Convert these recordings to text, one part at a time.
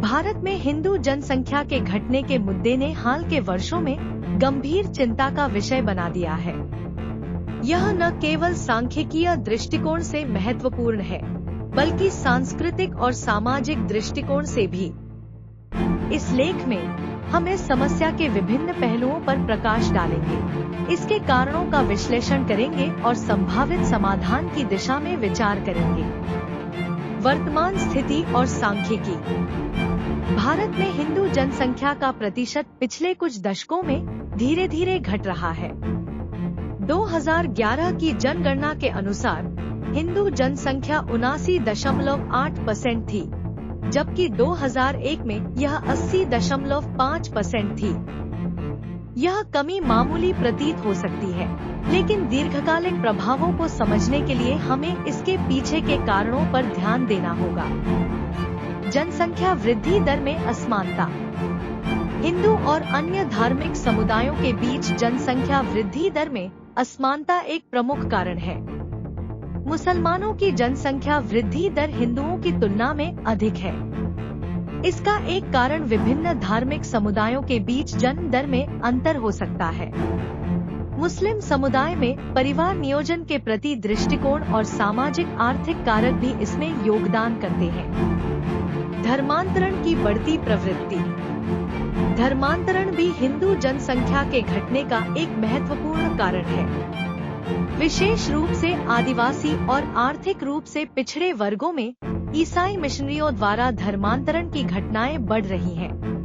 भारत में हिंदू जनसंख्या के घटने के मुद्दे ने हाल के वर्षों में गंभीर चिंता का विषय बना दिया है। यह न केवल सांख्यिकीय दृष्टिकोण से महत्वपूर्ण है, बल्कि सांस्कृतिक और सामाजिक दृष्टिकोण से भी। इस लेख में हम इस समस्या के विभिन्न पहलुओं पर प्रकाश डालेंगे, इसके कारणों का विश्लेषण करेंगे और संभावित समाधान की दिशा में विचार करेंगे। वर्तमान स्थिति और सांख्यिकी। भारत में हिंदू जनसंख्या का प्रतिशत पिछले कुछ दशकों में धीरे धीरे घट रहा है। 2011 की जनगणना के अनुसार हिंदू जनसंख्या 79.8% थी, जबकि 2001 में यह 80.5% थी। यह कमी मामूली प्रतीत हो सकती है, लेकिन दीर्घकालिक प्रभावों को समझने के लिए हमें इसके पीछे के कारणों पर ध्यान देना होगा। जनसंख्या वृद्धि दर में असमानता। हिंदू और अन्य धार्मिक समुदायों के बीच जनसंख्या वृद्धि दर में असमानता एक प्रमुख कारण है। मुसलमानों की जनसंख्या वृद्धि दर हिंदुओं की तुलना में अधिक है। इसका एक कारण विभिन्न धार्मिक समुदायों के बीच जन्म दर में अंतर हो सकता है। मुस्लिम समुदाय में परिवार नियोजन के प्रति दृष्टिकोण और सामाजिक आर्थिक कारक भी इसमें योगदान करते हैं। धर्मांतरण की बढ़ती प्रवृत्ति। धर्मांतरण भी हिंदू जनसंख्या के घटने का एक महत्वपूर्ण कारण है। विशेष रूप से आदिवासी और आर्थिक रूप से पिछड़े वर्गों में ईसाई मिशनरियों द्वारा धर्मांतरण की घटनाएं बढ़ रही हैं।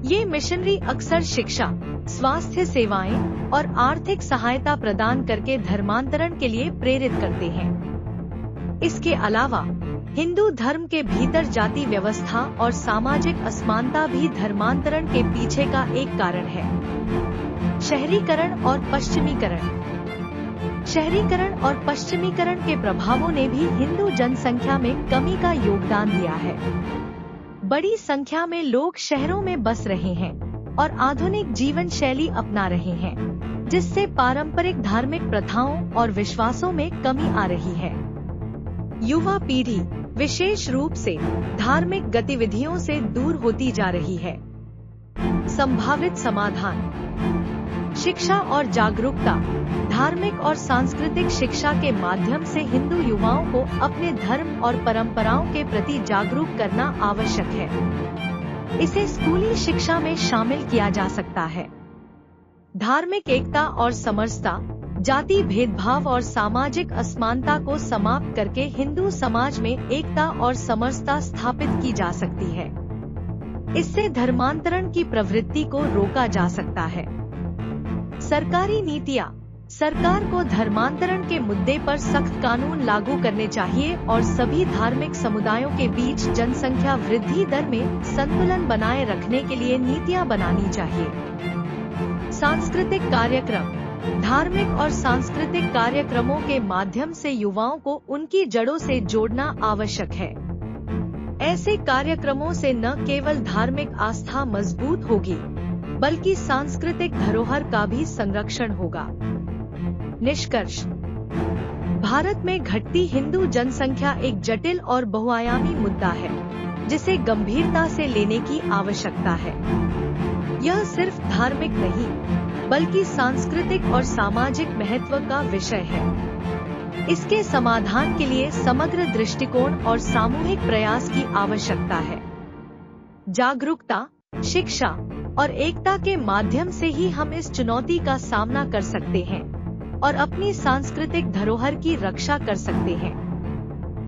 ये मिशनरी अक्सर शिक्षा, स्वास्थ्य सेवाएं और आर्थिक सहायता प्रदान करके धर्मांतरण के लिए प्रेरित करते हैं। इसके अलावा हिंदू धर्म के भीतर जाति व्यवस्था और सामाजिक असमानता भी धर्मांतरण के पीछे का एक कारण है। शहरीकरण और पश्चिमीकरण। शहरीकरण और पश्चिमीकरण के प्रभावों ने भी हिंदू जनसंख्या में कमी का योगदान दिया है। बड़ी संख्या में लोग शहरों में बस रहे हैं और आधुनिक जीवन शैली अपना रहे हैं, जिससे पारंपरिक धार्मिक प्रथाओं और विश्वासों में कमी आ रही है। युवा पीढ़ी विशेष रूप से धार्मिक गतिविधियों से दूर होती जा रही है। संभावित समाधान। शिक्षा और जागरूकता। धार्मिक और सांस्कृतिक शिक्षा के माध्यम से हिंदू युवाओं को अपने धर्म और परंपराओं के प्रति जागरूक करना आवश्यक है। इसे स्कूली शिक्षा में शामिल किया जा सकता है। धार्मिक एकता और समरसता। जाति भेदभाव और सामाजिक असमानता को समाप्त करके हिंदू समाज में एकता और समरसता स्थापित की जा सकती है। इससे धर्मांतरण की प्रवृत्ति को रोका जा सकता है। सरकारी नीतियां। सरकार को धर्मांतरण के मुद्दे पर सख्त कानून लागू करने चाहिए और सभी धार्मिक समुदायों के बीच जनसंख्या वृद्धि दर में संतुलन बनाए रखने के लिए नीतियां बनानी चाहिए। सांस्कृतिक कार्यक्रम। धार्मिक और सांस्कृतिक कार्यक्रमों के माध्यम से युवाओं को उनकी जड़ों से जोड़ना आवश्यक है। ऐसे कार्यक्रमों से न केवल धार्मिक आस्था मजबूत होगी, बल्कि सांस्कृतिक धरोहर का भी संरक्षण होगा। निष्कर्ष। भारत में घटती हिंदू जनसंख्या एक जटिल और बहुआयामी मुद्दा है, जिसे गंभीरता से लेने की आवश्यकता है। यह सिर्फ धार्मिक नहीं, बल्कि सांस्कृतिक और सामाजिक महत्व का विषय है। इसके समाधान के लिए समग्र दृष्टिकोण और सामूहिक प्रयास की आवश्यकता है। जागरूकता, शिक्षा और एकता के माध्यम से ही हम इस चुनौती का सामना कर सकते हैं और अपनी सांस्कृतिक धरोहर की रक्षा कर सकते हैं।